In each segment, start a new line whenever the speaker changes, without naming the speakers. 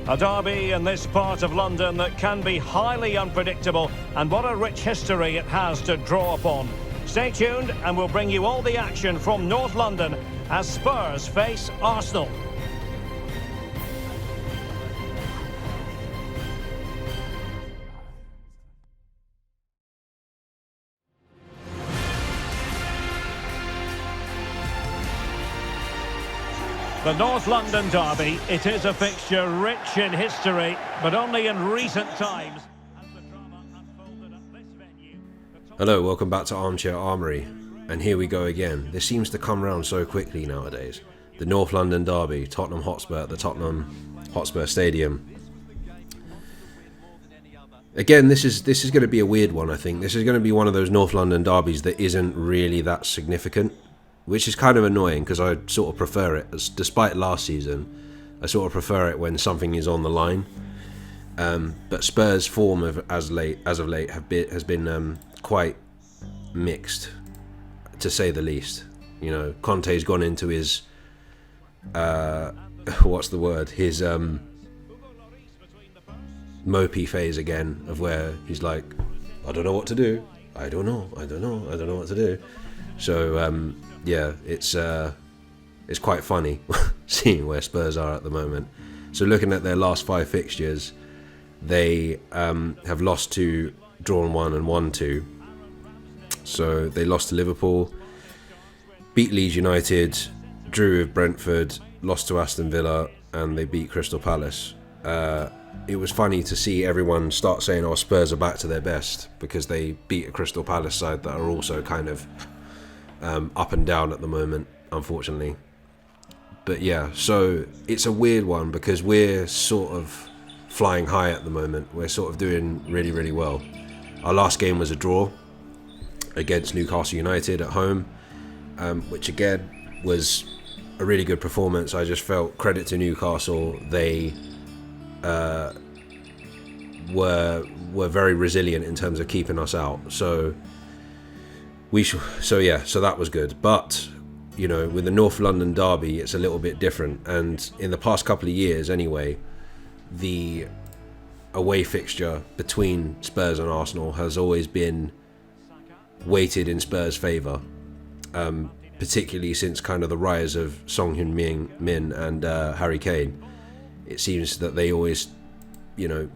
A derby in this part of London that can be highly unpredictable, and what a rich history it has to draw upon. Stay tuned and we'll bring you all the action from North London as Spurs face Arsenal. The North London derby, it is a fixture rich in history, but only in recent times.
Hello, welcome back to Armchair Armoury, and here we go again. This seems to come round so quickly nowadays. The North London derby, Tottenham Hotspur at the Tottenham Hotspur Stadium. Again, this is going to be a weird one, I think. This is going to be one of those North London derbies that isn't really that significant, which is kind of annoying because I sort of prefer it. Despite last season, I sort of prefer it when something is on the line. But Spurs' form as of late has been quite mixed, to say the least. You know, Conte's gone into his what's the word? His mopey phase again, of where he's like, I don't know what to do. I don't know what to do. So yeah, it's quite funny seeing where Spurs are at the moment. So looking at their last 5 fixtures, they have lost 2, drawn 1 and won 2. So they lost to Liverpool, beat Leeds United, drew with Brentford, lost to Aston Villa, and they beat Crystal Palace. It was funny to see everyone start saying, oh, Spurs are back to their best, because they beat a Crystal Palace side that are also kind of up and down at the moment, unfortunately. But yeah, so it's a weird one because we're sort of flying high at the moment. We're sort of doing really, really well. Our last game was a draw against Newcastle United at home, which again was a really good performance. I just felt credit to Newcastle. They were very resilient in terms of keeping us out. So that was good. But you know, with the North London derby, it's a little bit different. And in the past couple of years, anyway, the away fixture between Spurs and Arsenal has always been weighted in Spurs' favour, particularly since kind of the rise of Son Heung-min and Harry Kane. It seems that they always, you know,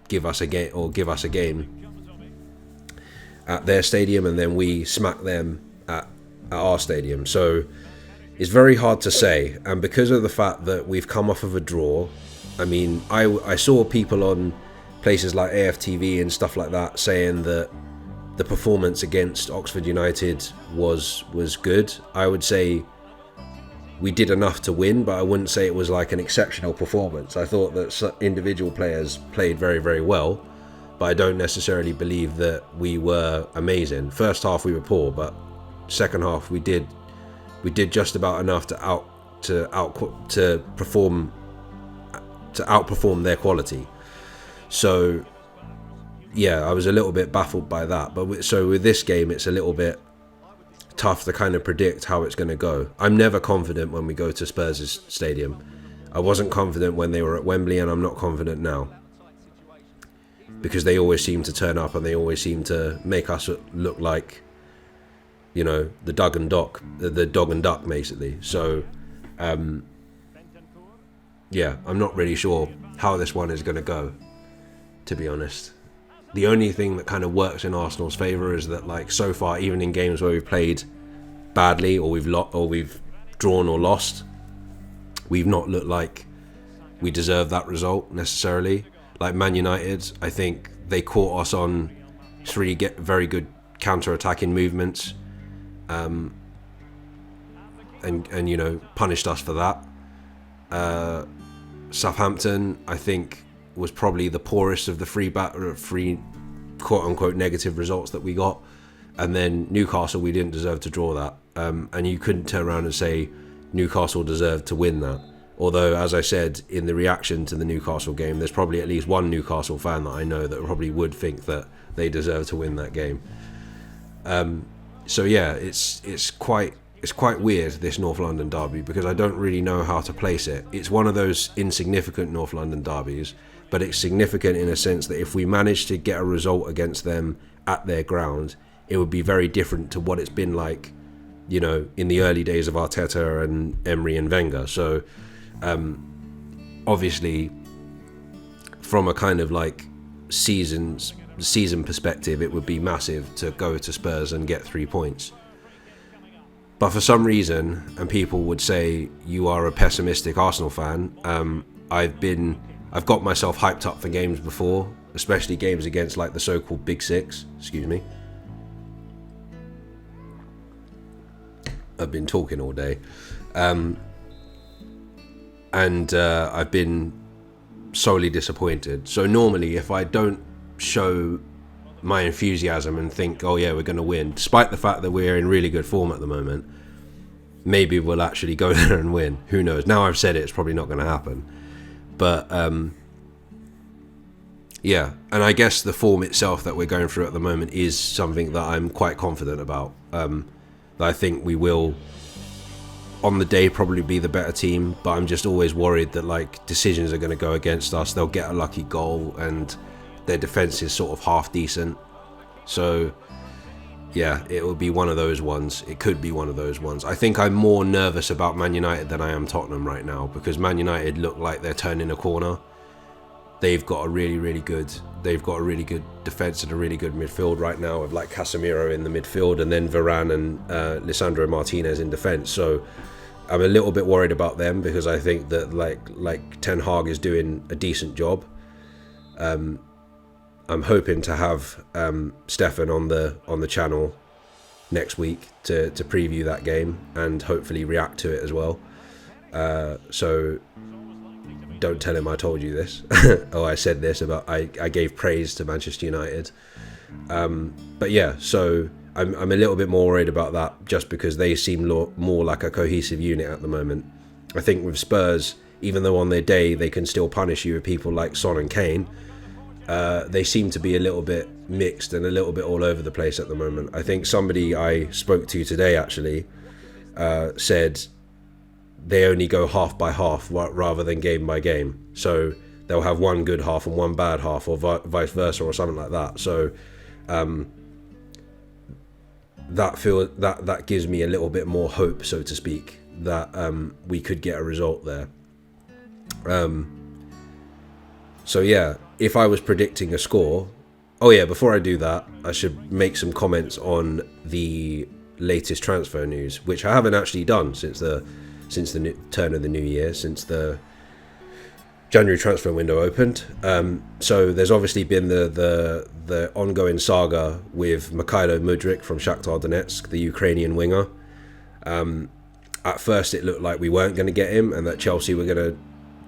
give us a game at their stadium, and then we smack them at our stadium. So it's very hard to say, and because of the fact that we've come off of a draw, I mean, I saw people on places like AFTV and stuff like that saying that the performance against Oxford United was good. I would say we did enough to win, but I wouldn't say it was like an exceptional performance. I thought that individual players played very, very well, but I don't necessarily believe that we were amazing. First half we were poor, but second half we did just about enough to outperform their quality. So yeah, I was a little bit baffled by that. But with this game, it's a little bit tough to kind of predict how it's going to go. I'm never confident when we go to Spurs' stadium. I wasn't confident when they were at Wembley, and I'm not confident now, because they always seem to turn up and they always seem to make us look like, you know, the dog and duck basically. So yeah, I'm not really sure how this one is going to go, to be honest. The only thing that kind of works in Arsenal's favour is that, like, so far, even in games where we've played badly or we've drawn or lost, we've not looked like we deserve that result necessarily. Like Man United, I think they caught us on 3 very good counter-attacking movements, and you know, punished us for that. Southampton, I think, was probably the poorest of the 3 quote-unquote negative results that we got. And then Newcastle, we didn't deserve to draw that. And you couldn't turn around and say Newcastle deserved to win that. Although, as I said, in the reaction to the Newcastle game, there's probably at least one Newcastle fan that I know that probably would think that they deserve to win that game. So yeah, it's quite it's quite weird, this North London derby, because I don't really know how to place it. It's one of those insignificant North London derbies, but it's significant in a sense that if we manage to get a result against them at their ground, it would be very different to what it's been like, you know, in the early days of Arteta and Emery and Wenger. So obviously from a kind of like season perspective, it would be massive to go to Spurs and get 3 points. But for some reason, and people would say you are a pessimistic Arsenal fan, I've got myself hyped up for games before, especially games against like the so-called Big Six. Excuse me. I've been talking all day. And I've been solely disappointed. So normally if I don't show my enthusiasm and think, oh yeah, we're going to win, despite the fact that we're in really good form at the moment, maybe we'll actually go there and win. Who knows? Now I've said it, it's probably not going to happen. But yeah, and I guess the form itself that we're going through at the moment is something that I'm quite confident about. I think we will, on the day, probably be the better team, but I'm just always worried that like decisions are going to go against us. They'll get a lucky goal and their defence is sort of half decent. So yeah, it will be one of those ones. It could be one of those ones. I think I'm more nervous about Man United than I am Tottenham right now, because Man United look like they're turning a corner. They've got a really good defence and a really good midfield right now, with like Casemiro in the midfield and then Varane and Lisandro Martinez in defence. So I'm a little bit worried about them, because I think that like Ten Hag is doing a decent job. I'm hoping to have Stefan on the channel next week to preview that game and hopefully react to it as well. So don't tell him I told you this. Oh, I said this about I gave praise to Manchester United. But yeah, so I'm a little bit more worried about that, just because they seem more like a cohesive unit at the moment. I think with Spurs, even though on their day they can still punish you with people like Son and Kane, they seem to be a little bit mixed and a little bit all over the place at the moment. I think somebody I spoke to today actually said they only go half by half rather than game by game. So they'll have one good half and one bad half, or vice versa, or something like that. So that gives me a little bit more hope, so to speak, that we could get a result there. So yeah, if I was predicting a score, oh yeah, before I do that, I should make some comments on the latest transfer news, which I haven't actually done since the turn of the new year, since the January transfer window opened. So there's obviously been the ongoing saga with Mikhailo Mudryk from Shakhtar Donetsk, the Ukrainian winger. At first it looked like we weren't going to get him and that Chelsea were going to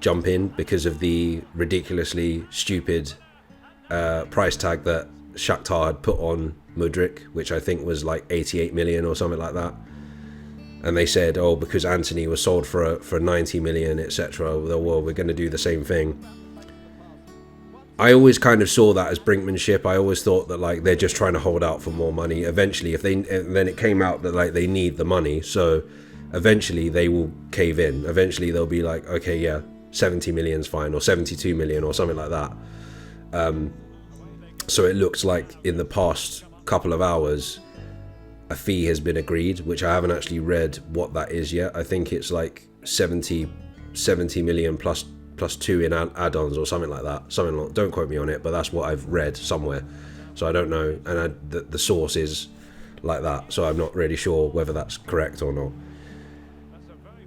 jump in because of the ridiculously stupid price tag that Shakhtar had put on Mudryk, which I think was like 88 million or something like that. And they said, oh, because Anthony was sold for 90 million, etc., well, we're going to do the same thing. I always kind of saw that as brinkmanship. I always thought that like they're just trying to hold out for more money. Eventually, and then it came out that like they need the money, so eventually they will cave in. Eventually they'll be like, okay, yeah, 70 million's fine, or 72 million, or something like that. So it looks like in the past couple of hours, a fee has been agreed, which I haven't actually read what that is yet. I think it's like 70 million plus 2 in add-ons or something like that. Don't quote me on it, but that's what I've read somewhere. So I don't know, and the source is like that, so I'm not really sure whether that's correct or not.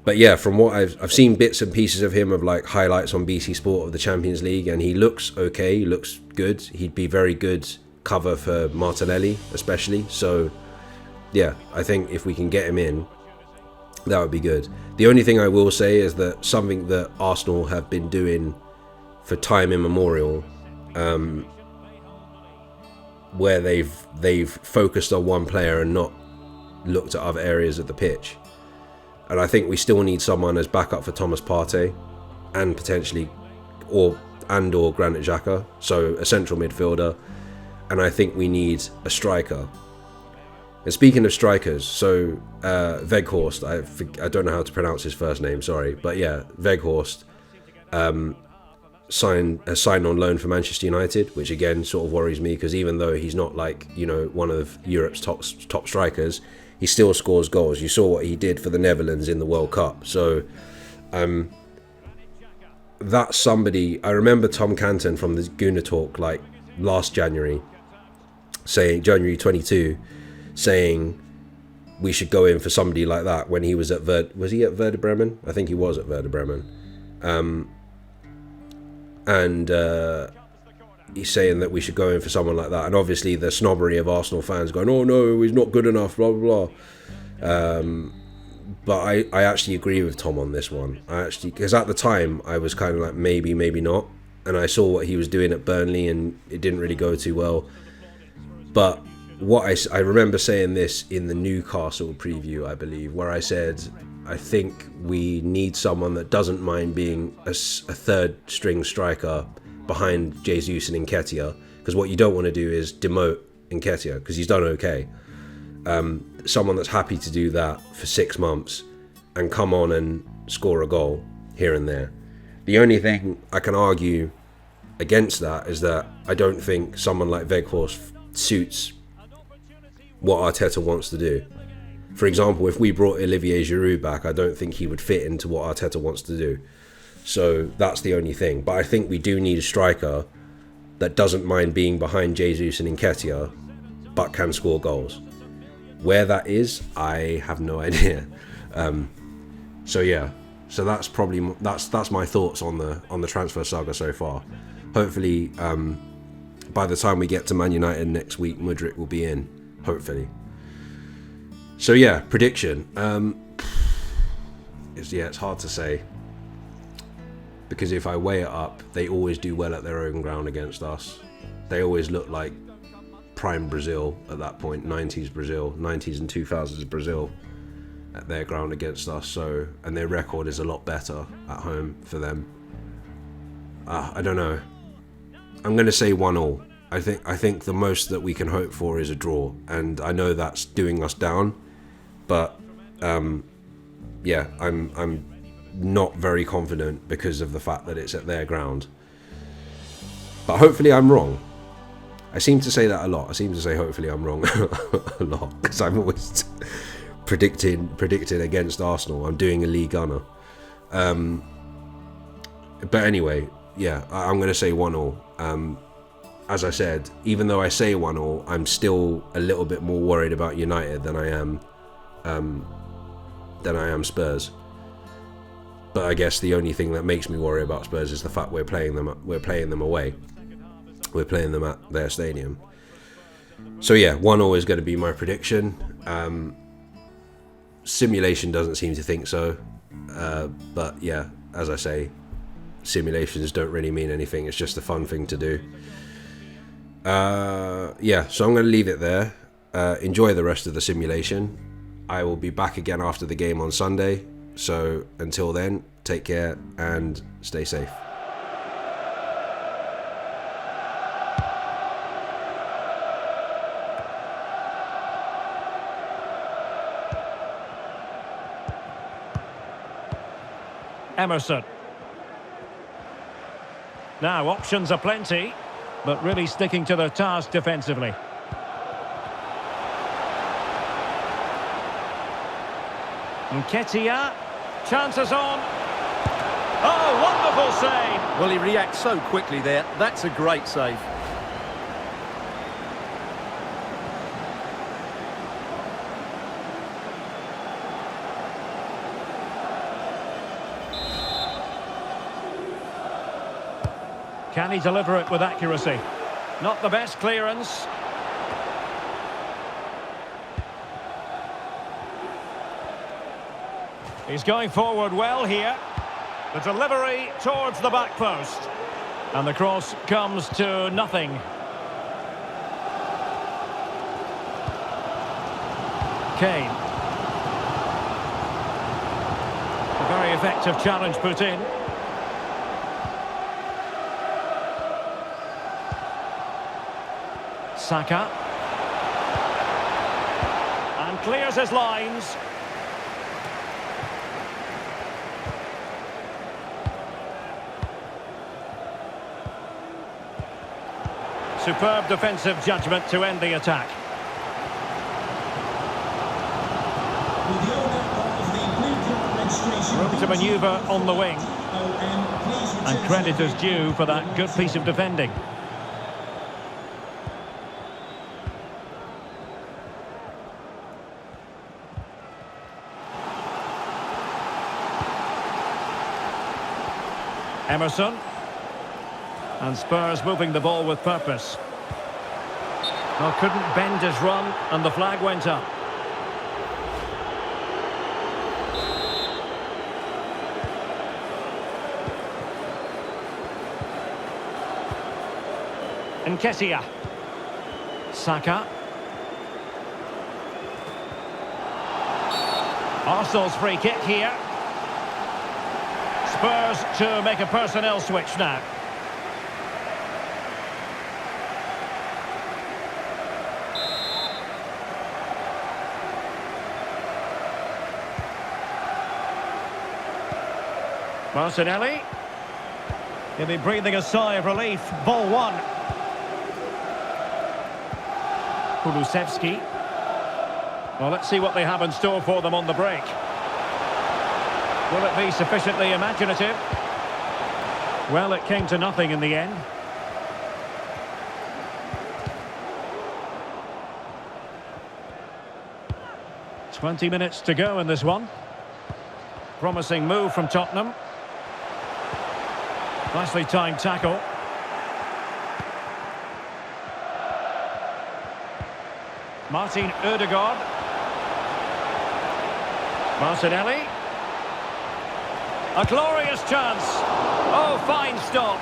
But yeah, from what I've seen bits and pieces of him, of like highlights on BC Sport of the Champions League, and he looks okay, he looks good. He'd be very good cover for Martinelli especially. So yeah, I think if we can get him in, that would be good. The only thing I will say is that something that Arsenal have been doing for time immemorial, where they've focused on one player and not looked at other areas of the pitch. And I think we still need someone as backup for Thomas Partey, and potentially or Granit Xhaka, so a central midfielder. And I think we need a striker. And speaking of strikers, so Weghorst, I don't know how to pronounce his first name, sorry, but yeah, Weghorst signed on loan for Manchester United, which again sort of worries me, because even though he's not like, you know, one of Europe's top strikers, he still scores goals. You saw what he did for the Netherlands in the World Cup. So that's somebody. I remember Tom Canton from the Gooner Talk like last January, saying January 22, saying we should go in for somebody like that when he was at was he at Werder Bremen? I think he was at Werder Bremen. And he's saying that we should go in for someone like that. And obviously the snobbery of Arsenal fans going, oh no, he's not good enough, blah, blah, blah. But I actually agree with Tom on this one. Because at the time, I was kind of like, maybe not. And I saw what he was doing at Burnley, and it didn't really go too well. But what I remember saying this in the Newcastle preview, I believe, where I said, I think we need someone that doesn't mind being a third string striker behind Jesus and Nketiah, because what you don't want to do is demote Nketiah, because he's done okay. Someone that's happy to do that for 6 months and come on and score a goal here and there. The only thing I can argue against that is that I don't think someone like Weghorst suits what Arteta wants to do. For example, if we brought Olivier Giroud back, I don't think he would fit into what Arteta wants to do. So that's the only thing. But I think we do need a striker that doesn't mind being behind Jesus and Nketiah, but can score goals. Where that is, I have no idea. So yeah, so that's probably that's my thoughts on the transfer saga so far. Hopefully, by the time we get to Man United next week, Mudryk will be in. Hopefully. So yeah, prediction. It's hard to say, because if I weigh it up, they always do well at their own ground against us. They always look like prime Brazil at that point, 90s Brazil, 90s and 2000s Brazil at their ground against us. So, and their record is a lot better at home for them. I don't know. I'm going to say 1-1. I think the most that we can hope for is a draw, and I know that's doing us down, but yeah, I'm not very confident because of the fact that it's at their ground. But hopefully I'm wrong. I seem to say that a lot. I seem to say hopefully I'm wrong a lot, because I'm always predicting against Arsenal. I'm doing a league gunner. But anyway, yeah, I'm going to say 1-1. As I said, even though I say 1-1, I'm still a little bit more worried about United than I am Spurs. But I guess the only thing that makes me worry about Spurs is the fact we're playing them away. We're playing them at their stadium. So yeah, 1-1 is going to be my prediction. Simulation doesn't seem to think so. But yeah, as I say, simulations don't really mean anything. It's just a fun thing to do. Yeah, so I'm going to leave it there. Enjoy the rest of the simulation. I will be back again after the game on Sunday. So until then, take care and stay safe.
Emerson. Now, options are plenty, but really sticking to their task defensively. Nketiah, chances on. Oh, wonderful save!
Well, he reacts so quickly there. That's a great save.
Can he deliver it with accuracy? Not the best clearance. He's going forward well here. The delivery towards the back post. And the cross comes to nothing. Kane. A very effective challenge put in. Saka. clears his lines. Superb defensive judgment to end the attack. Room to manoeuvre on the wing. And credit is due for that good piece of defending. Emerson. And Spurs moving the ball with purpose. Well, couldn't bend his run, and the flag went up. Nketiah. Saka. Arsenal's free kick here. Spurs to make a personnel switch now. Martinelli. He'll be breathing a sigh of relief. Ball one. Kulusevski. Well, let's see what they have in store for them on the break. Will it be sufficiently imaginative? Well, it came to nothing in the end. "20 minutes to go in this one. Promising move from Tottenham. Nicely timed tackle. Martin Ødegaard. Martinelli. A glorious chance. Oh, fine stop.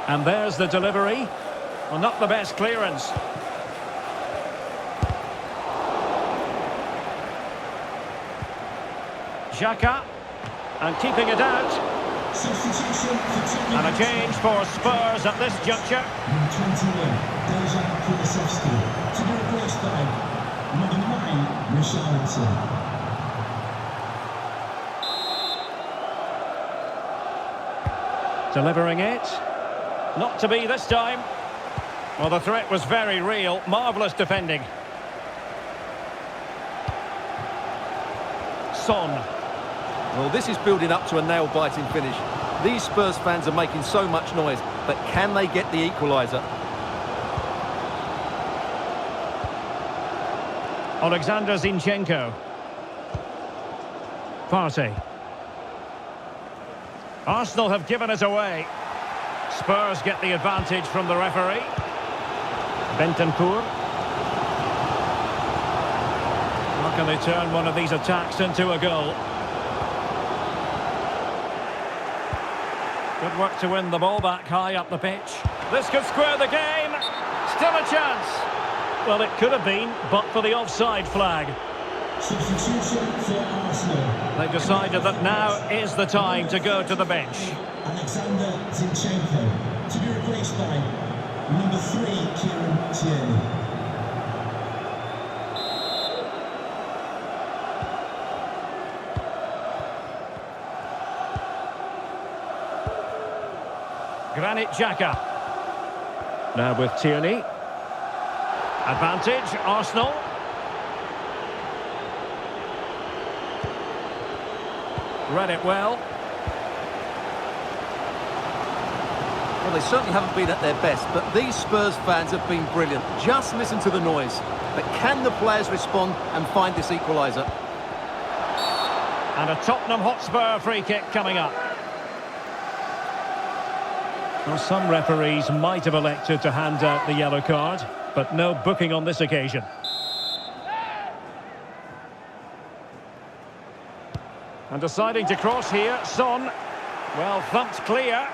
And there's the delivery. Well, not the best clearance. Xhaka. And keeping it out. And a change for Spurs at this juncture.
To be replaced by number 9, Richarlison.
Delivering it. Not to be this time. Well, the threat was very real. Marvellous defending. Son.
Well, this is building up to a nail-biting finish. These Spurs fans are making so much noise, but can they get the equaliser?
Alexander Zinchenko. Partey. Arsenal have given it away. Spurs get the advantage from the referee. Bentancur. How can they turn one of these attacks into a goal? Good work to win the ball back high up the pitch. This could square the game. Still a chance. Well, it could have been, but for the offside flag.
Substitution for Arsenal.
They've decided that now is the time to go to the bench.
Alexander Zinchenko. To be replaced by number 3, Kieran Tierney.
Granit Xhaka. Now with Tierney. Advantage, Arsenal. Read it well.
Well, they certainly haven't been at their best, but these Spurs fans have been brilliant. Just listen to the noise. But can the players respond and find this equaliser?
And a Tottenham Hotspur free kick coming up. Well, some referees might have elected to hand out the yellow card, but no booking on this occasion. And deciding to cross here, Son. Well, thumped clear.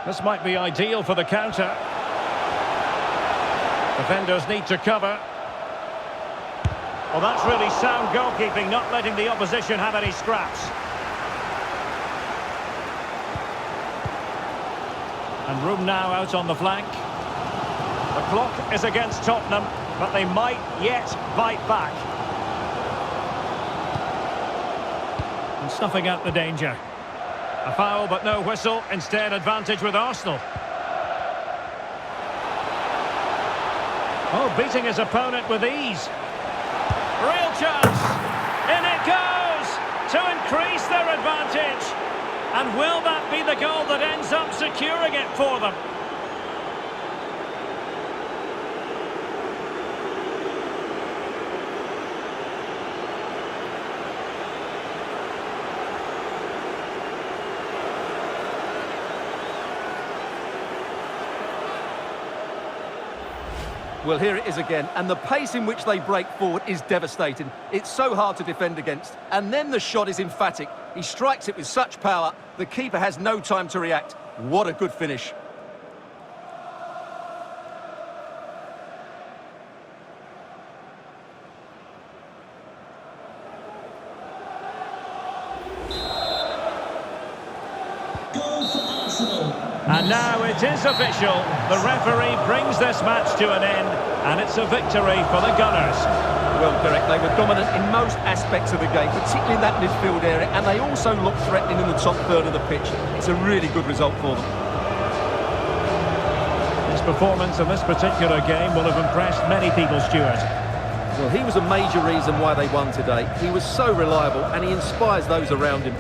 This might be ideal for the counter. Defenders need to cover. Well, that's really sound goalkeeping, not letting the opposition have any scraps. And room now out on the flank. The clock is against Tottenham, but they might yet bite back. And snuffing out the danger. A foul but no whistle, instead advantage with Arsenal. Oh, beating his opponent with ease. Real chance! In it goes! To increase their advantage! And will that be the goal that ends up securing it for them?
Well, here it is again, and the pace in which they break forward is devastating. It's so hard to defend against. And then the shot is emphatic. He strikes it with such power, the keeper has no time to react. What a good finish.
Goal for Arsenal.
And now it is official. The referee brings this match to an end, and it's a victory for the Gunners.
Well, Derek, they were dominant in most aspects of the game, particularly in that midfield area, and they also looked threatening in the top third of the pitch. It's a really good result for them.
His performance in this particular game will have impressed many people, Stuart.
Well, he was a major reason why they won today. He was so reliable, and he inspires those around him.